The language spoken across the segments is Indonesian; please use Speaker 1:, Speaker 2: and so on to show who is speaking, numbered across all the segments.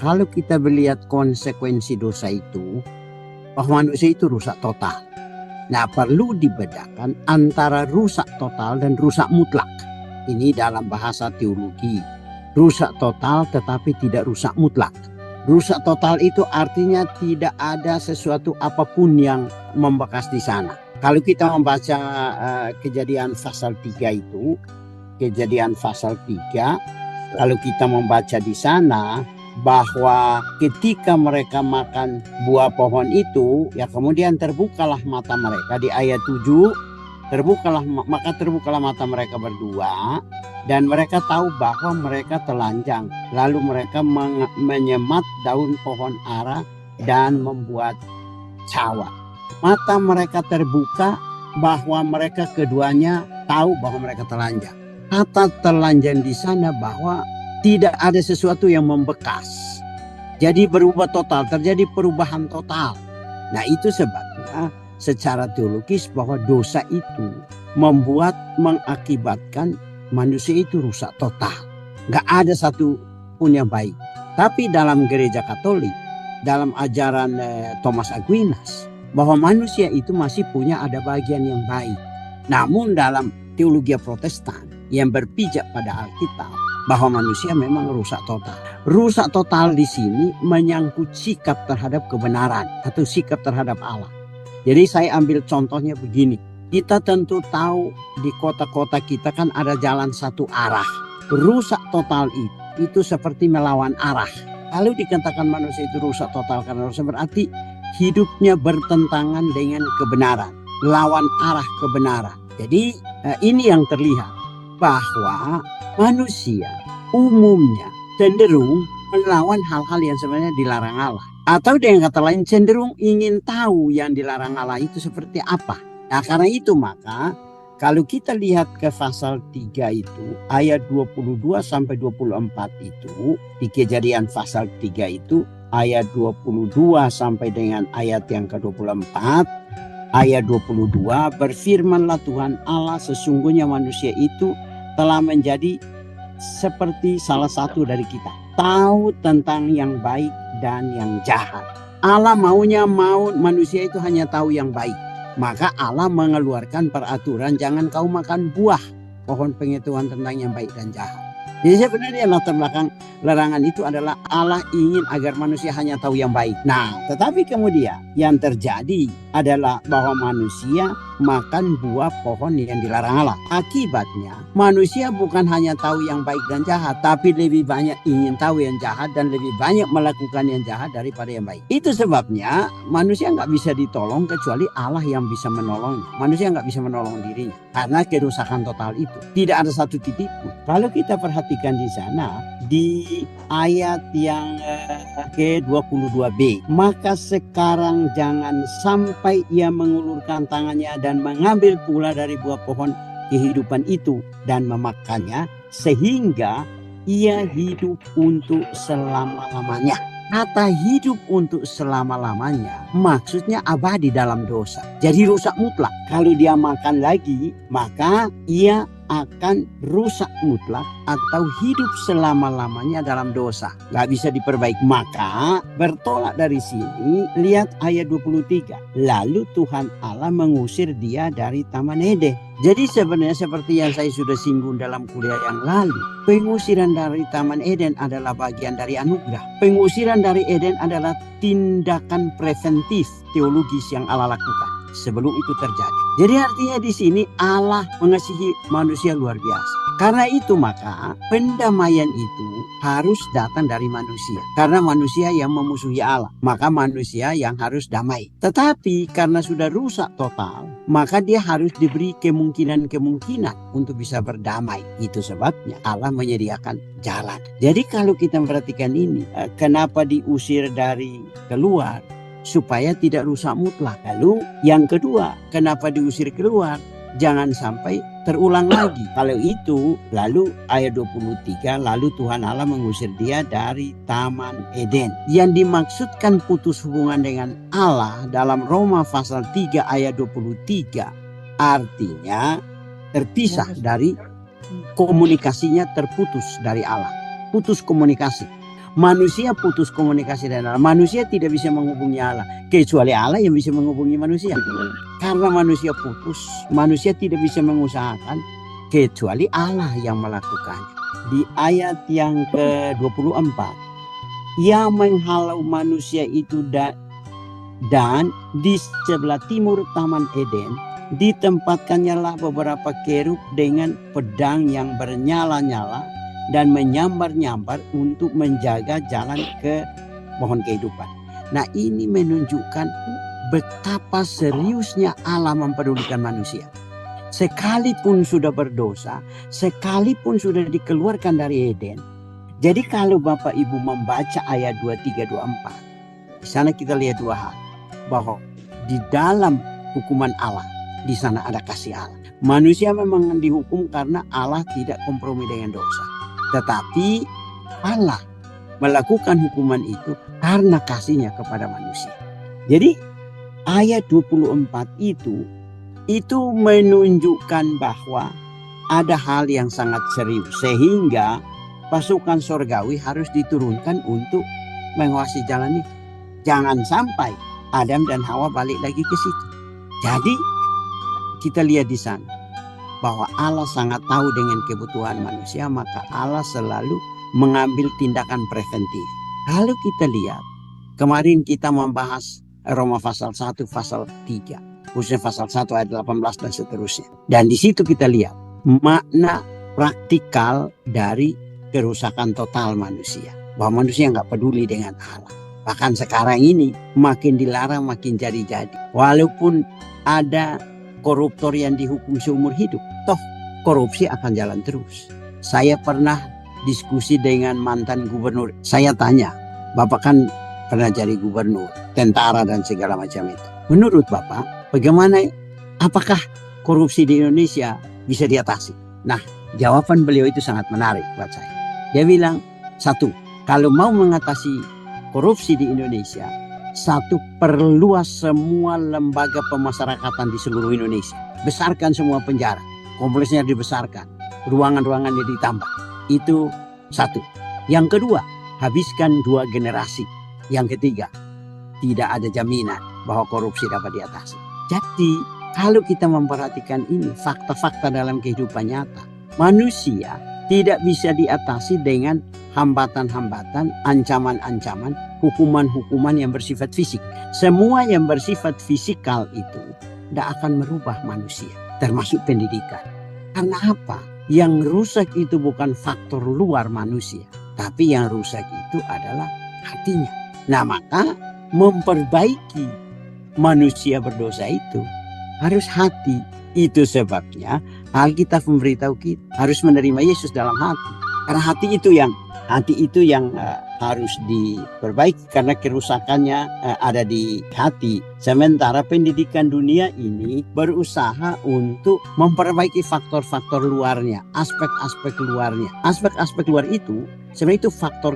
Speaker 1: kalau kita melihat konsekuensi dosa itu, bahwa manusia itu rusak total. Nah, perlu dibedakan antara rusak total dan rusak mutlak. Ini dalam bahasa teologi. Rusak total tetapi tidak rusak mutlak. Rusak total itu artinya tidak ada sesuatu apapun yang membekas di sana. Kalau kita membaca Kejadian pasal 3 itu, Kejadian pasal 3, kalau kita membaca di sana bahwa ketika mereka makan buah pohon itu, ya kemudian terbukalah mata mereka di ayat 7, terbukalah mata mereka berdua dan mereka tahu bahwa mereka telanjang. Lalu mereka menyemat daun pohon ara dan membuat cawat. Mata mereka terbuka bahwa mereka keduanya tahu bahwa mereka telanjang. Kata telanjang di sana bahwa tidak ada sesuatu yang membekas. Jadi berubah total, terjadi perubahan total. Nah, itu sebabnya secara teologis bahwa dosa itu mengakibatkan manusia itu rusak total. Gak ada satu pun yang baik. Tapi dalam gereja Katolik, dalam ajaran Thomas Aquinas, bahwa manusia itu masih punya ada bagian yang baik. Namun dalam teologi Protestan yang berpijak pada Alkitab, bahwa manusia memang rusak total. Rusak total di sini menyangkut sikap terhadap kebenaran atau sikap terhadap Allah. Jadi saya ambil contohnya begini. Kita tentu tahu di kota-kota kita kan ada jalan satu arah. Rusak total itu seperti melawan arah. Kalau dikatakan manusia itu rusak total karena rusak, berarti hidupnya bertentangan dengan kebenaran, lawan arah kebenaran. Jadi ini yang terlihat bahwa manusia umumnya cenderung melawan hal-hal yang sebenarnya dilarang Allah. Atau dengan kata lain cenderung ingin tahu yang dilarang Allah itu seperti apa. Nah, karena itu maka kalau kita lihat ke pasal 3 itu ayat 22 sampai 24 itu di Kejadian pasal 3 itu ayat 22 sampai dengan ayat yang ke-24. Ayat 22, berfirmanlah Tuhan Allah, sesungguhnya manusia itu telah menjadi seperti salah satu dari kita, tahu tentang yang baik dan yang jahat. Allah maunya manusia itu hanya tahu yang baik. Maka Allah mengeluarkan peraturan, jangan kau makan buah pohon pengetahuan tentang yang baik dan jahat. Jadi sebenarnya latar belakang larangan itu adalah Allah ingin agar manusia hanya tahu yang baik. Nah, tetapi kemudian yang terjadi adalah bahwa manusia makan buah pohon yang dilarang Allah. Akibatnya manusia bukan hanya tahu yang baik dan jahat, tapi lebih banyak ingin tahu yang jahat dan lebih banyak melakukan yang jahat daripada yang baik. Itu sebabnya manusia nggak bisa ditolong kecuali Allah yang bisa menolongnya. Manusia nggak bisa menolong dirinya karena kerusakan total itu. Tidak ada satu titik pun. Kalau kita perhatikan di sana di ayat yang ke-22b, maka sekarang jangan sampai ia mengulurkan tangannya dan mengambil pula dari buah pohon kehidupan itu dan memakannya sehingga ia hidup untuk selama-lamanya. Kata hidup untuk selama-lamanya maksudnya abadi dalam dosa. Jadi rusak mutlak. Kalau dia makan lagi maka ia akan rusak mutlak atau hidup selama-lamanya dalam dosa. Gak bisa diperbaiki. Maka bertolak dari sini, lihat ayat 23. Lalu Tuhan Allah mengusir dia dari Taman Eden. Jadi sebenarnya seperti yang saya sudah singgung dalam kuliah yang lalu, pengusiran dari Taman Eden adalah bagian dari anugerah. Pengusiran dari Eden adalah tindakan preventif teologis yang Allah lakukan sebelum itu terjadi. Jadi artinya di sini Allah mengasihi manusia luar biasa. Karena itu maka pendamaian itu harus datang dari manusia. Karena manusia yang memusuhi Allah, maka manusia yang harus damai. Tetapi karena sudah rusak total, maka dia harus diberi kemungkinan untuk bisa berdamai. Itu sebabnya Allah menyediakan jalan. Jadi kalau kita memperhatikan ini, kenapa diusir dari keluar? Supaya tidak rusak mutlak. Lalu yang kedua, kenapa diusir keluar? Jangan sampai terulang lagi. Kalau itu, lalu ayat 23, lalu Tuhan Allah mengusir dia dari Taman Eden. Yang dimaksudkan putus hubungan dengan Allah dalam Roma pasal 3 ayat 23, artinya terpisah dari komunikasinya, terputus dari Allah. Putus komunikasi. Manusia putus komunikasi dengan Allah. Manusia tidak bisa menghubungi Allah. Kecuali Allah yang bisa menghubungi manusia. Karena manusia putus, manusia tidak bisa mengusahakan kecuali Allah yang melakukannya. Di ayat yang ke-24, ia menghalau manusia itu dan di sebelah timur Taman Eden ditempatkannya lah beberapa kerub dengan pedang yang bernyala-nyala dan menyambar-nyambar untuk menjaga jalan ke pohon kehidupan. Nah, ini menunjukkan betapa seriusnya Allah mempedulikan manusia. Sekalipun sudah berdosa, sekalipun sudah dikeluarkan dari Eden. Jadi kalau Bapak Ibu membaca ayat 23, 24, di sana kita lihat dua hal. Bahwa di dalam hukuman Allah, di sana ada kasih Allah. Manusia memang dihukum karena Allah tidak kompromi dengan dosa. Tetapi Allah melakukan hukuman itu karena kasihnya kepada manusia. Jadi ayat 24 itu menunjukkan bahwa ada hal yang sangat serius. Sehingga pasukan sorgawi harus diturunkan untuk menguasai jalan itu. Jangan sampai Adam dan Hawa balik lagi ke situ. Jadi kita lihat di sana bahwa Allah sangat tahu dengan kebutuhan manusia, maka Allah selalu mengambil tindakan preventif. Kalau kita lihat, kemarin kita membahas Roma pasal 1, pasal 3, khususnya pasal 1 ayat 18 dan seterusnya. Dan di situ kita lihat makna praktikal dari kerusakan total manusia. Bahwa manusia nggak peduli dengan Allah. Bahkan sekarang ini makin dilarang makin jadi-jadi. Walaupun ada koruptor yang dihukum seumur hidup, toh korupsi akan jalan terus. Saya pernah diskusi dengan mantan gubernur. Saya tanya, Bapak kan pernah jadi gubernur, tentara dan segala macam itu. Menurut Bapak, bagaimana, apakah korupsi di Indonesia bisa diatasi? Nah, jawaban beliau itu sangat menarik buat saya. Dia bilang, satu, kalau mau mengatasi korupsi di Indonesia, satu, perluas semua lembaga pemasyarakatan di seluruh Indonesia. Besarkan semua penjara, kompleksnya dibesarkan, ruangan-ruangannya ditambah. Itu satu. Yang kedua, habiskan 2 generasi. Yang ketiga, tidak ada jaminan bahwa korupsi dapat diatasi. Jadi, kalau kita memperhatikan ini, fakta-fakta dalam kehidupan nyata, manusia tidak bisa diatasi dengan hambatan-hambatan, ancaman-ancaman, hukuman-hukuman yang bersifat fisik. Semua yang bersifat fisikal itu tidak akan merubah manusia, termasuk pendidikan. Karena apa? Yang rusak itu bukan faktor luar manusia, tapi yang rusak itu adalah hatinya. Nah, maka memperbaiki manusia berdosa itu harus hati. Itu sebabnya Alkitab memberitahu kita harus menerima Yesus dalam hati. Karena hati itu yang harus diperbaiki karena kerusakannya ada di hati. Sementara pendidikan dunia ini berusaha untuk memperbaiki faktor-faktor luarnya, aspek-aspek luarnya. Aspek-aspek luar itu sebenarnya itu faktor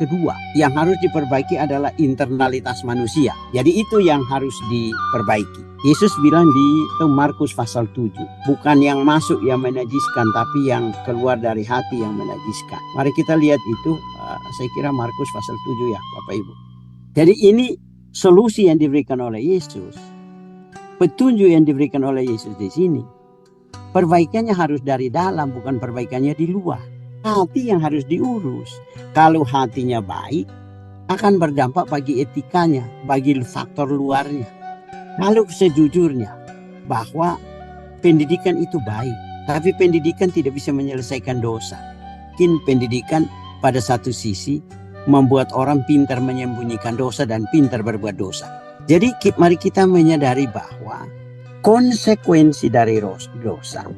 Speaker 1: kedua. Yang harus diperbaiki adalah internalitas manusia. Jadi itu yang harus diperbaiki. Yesus bilang di Markus pasal 7, bukan yang masuk yang menajiskan, tapi yang keluar dari hati yang menajiskan. Mari kita lihat itu, saya kira Markus pasal 7 ya Bapak Ibu. Jadi ini solusi yang diberikan oleh Yesus, petunjuk yang diberikan oleh Yesus di sini. Perbaikannya harus dari dalam, bukan perbaikannya di luar. Hati yang harus diurus. Kalau hatinya baik, akan berdampak bagi etikanya, bagi faktor luarnya. Kalau sejujurnya bahwa pendidikan itu baik, tapi pendidikan tidak bisa menyelesaikan dosa. Mungkin pendidikan pada satu sisi membuat orang pintar menyembunyikan dosa dan pintar berbuat dosa. Jadi mari kita menyadari bahwa konsekuensi dari dosa,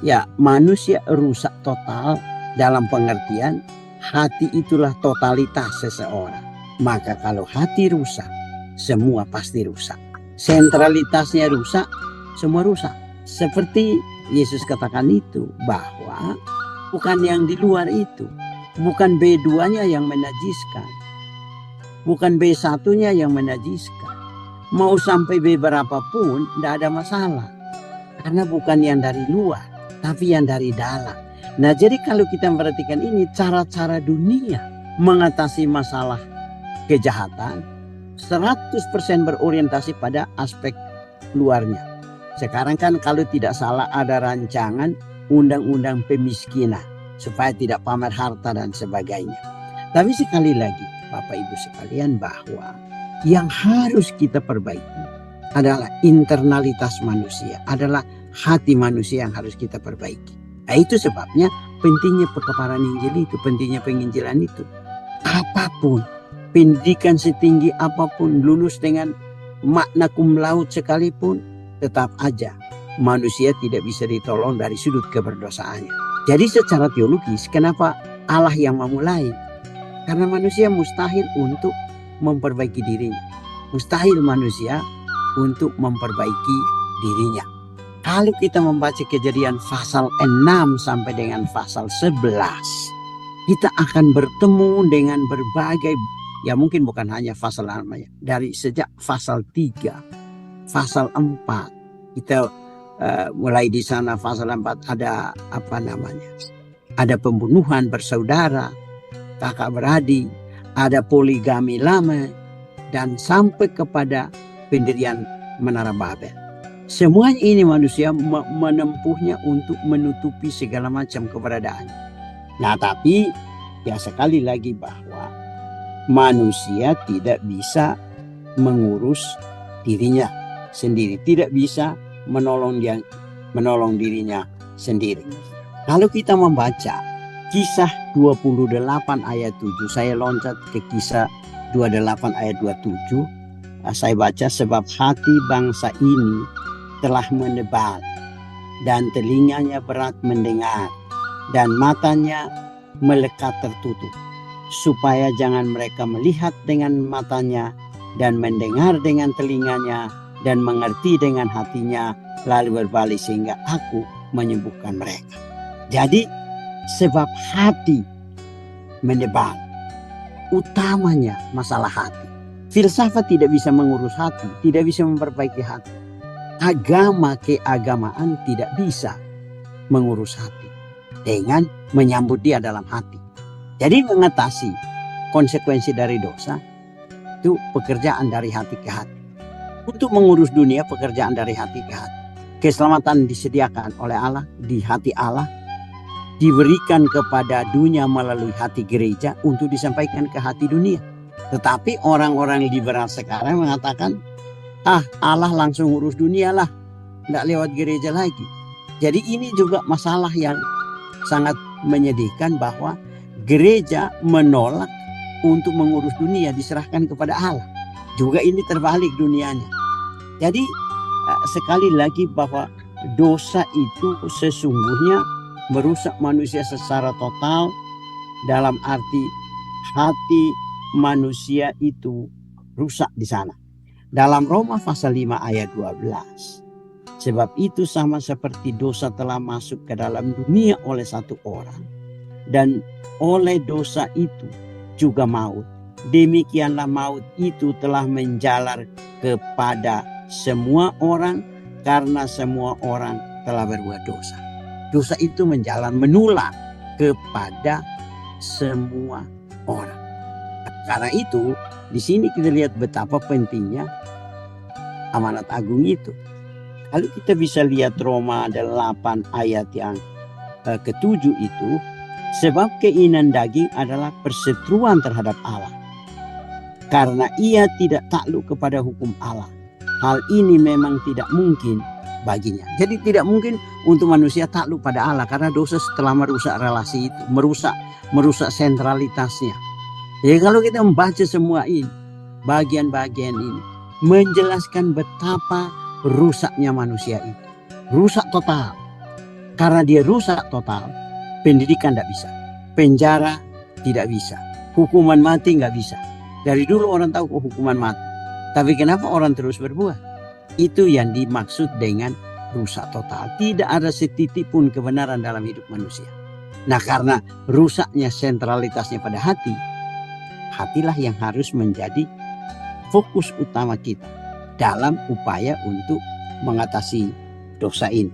Speaker 1: ya manusia rusak total dalam pengertian hati itulah totalitas seseorang. Maka kalau hati rusak, semua pasti rusak. Sentralitasnya rusak, semua rusak. Seperti Yesus katakan itu, bahwa bukan yang di luar itu, bukan B2-nya yang menajiskan, bukan B1-nya yang menajiskan. Mau sampai B berapapun tidak ada masalah, karena bukan yang dari luar, tapi yang dari dalam. Nah, jadi kalau kita memperhatikan ini, cara-cara dunia mengatasi masalah kejahatan 100% berorientasi pada aspek luarnya. Sekarang kan kalau tidak salah ada rancangan undang-undang pemiskinan supaya tidak pamer harta dan sebagainya. Tapi sekali lagi Bapak Ibu sekalian, bahwa yang harus kita perbaiki adalah internalitas manusia, adalah hati manusia yang harus kita perbaiki. Nah, itu sebabnya pentingnya perkaparan Injil itu, pentingnya penginjilan itu. Apapun, pendidikan setinggi apapun, lulus dengan makna cum laude sekalipun, tetap aja manusia tidak bisa ditolong dari sudut keberdosaannya. Jadi secara teologis, kenapa Allah yang memulai? Karena manusia mustahil untuk memperbaiki dirinya. Mustahil manusia untuk memperbaiki dirinya. Kalau kita membaca Kejadian pasal 6 sampai dengan pasal 11, kita akan bertemu dengan berbagai, ya mungkin bukan hanya pasal namanya, dari sejak pasal 3, pasal 4, kita mulai di sana pasal 4 ada ada pembunuhan bersaudara, kakak beradik, ada poligami lama, dan sampai kepada pendirian Menara Babel. Semuanya ini manusia menempuhnya untuk menutupi segala macam keberadaan. Nah, tapi ya sekali lagi bahwa manusia tidak bisa mengurus dirinya sendiri, tidak bisa menolong dirinya sendiri. Kalau kita membaca Kisah 28 ayat 7, saya loncat ke Kisah 28 ayat 27. Saya baca, sebab hati bangsa ini telah menebal dan telinganya berat mendengar dan matanya melekat tertutup, supaya jangan mereka melihat dengan matanya dan mendengar dengan telinganya dan mengerti dengan hatinya, lalu berbalik sehingga aku menyembuhkan mereka. Jadi sebab hati menebal, utamanya masalah hati. Filsafat tidak bisa mengurus hati, tidak bisa memperbaiki hati. Keagamaan tidak bisa mengurus hati dengan menyambut dia dalam hati. Jadi mengatasi konsekuensi dari dosa itu pekerjaan dari hati ke hati. Untuk mengurus dunia, pekerjaan dari hati ke hati. Keselamatan disediakan oleh Allah di hati Allah, diberikan kepada dunia melalui hati gereja untuk disampaikan ke hati dunia. Tetapi orang-orang liberal sekarang mengatakan, Allah langsung urus dunia lah, tidak lewat gereja lagi. Jadi ini juga masalah yang sangat menyedihkan, bahwa gereja menolak untuk mengurus dunia, diserahkan kepada Allah. Juga ini terbalik dunianya. Jadi sekali lagi bahwa dosa itu sesungguhnya merusak manusia secara total, dalam arti hati manusia itu rusak di sana. Dalam Roma pasal 5 ayat 12. Sebab itu sama seperti dosa telah masuk ke dalam dunia oleh satu orang, dan oleh dosa itu juga maut. Demikianlah maut itu telah menjalar kepada semua orang, karena semua orang telah berbuat dosa. Dosa itu menjalar, menular kepada semua orang. Karena itu, di sini kita lihat betapa pentingnya amanat agung itu. Kalau kita bisa lihat Roma 8 ayat yang ke-7 itu, sebab keinginan daging adalah perseteruan terhadap Allah, karena ia tidak takluk kepada hukum Allah. Hal ini memang tidak mungkin baginya. Jadi tidak mungkin untuk manusia takluk pada Allah, karena dosa setelah merusak relasi itu, merusak sentralitasnya. Jadi kalau kita membaca semua ini, bagian-bagian ini menjelaskan betapa rusaknya manusia itu. Rusak total. Karena dia rusak total, pendidikan tidak bisa, penjara tidak bisa, hukuman mati nggak bisa. Dari dulu orang tahu hukuman mati, tapi kenapa orang terus berbuat? Itu yang dimaksud dengan rusak total. Tidak ada setitik pun kebenaran dalam hidup manusia. Nah, karena rusaknya sentralitasnya pada hati, hatilah yang harus menjadi fokus utama kita dalam upaya untuk mengatasi dosa ini.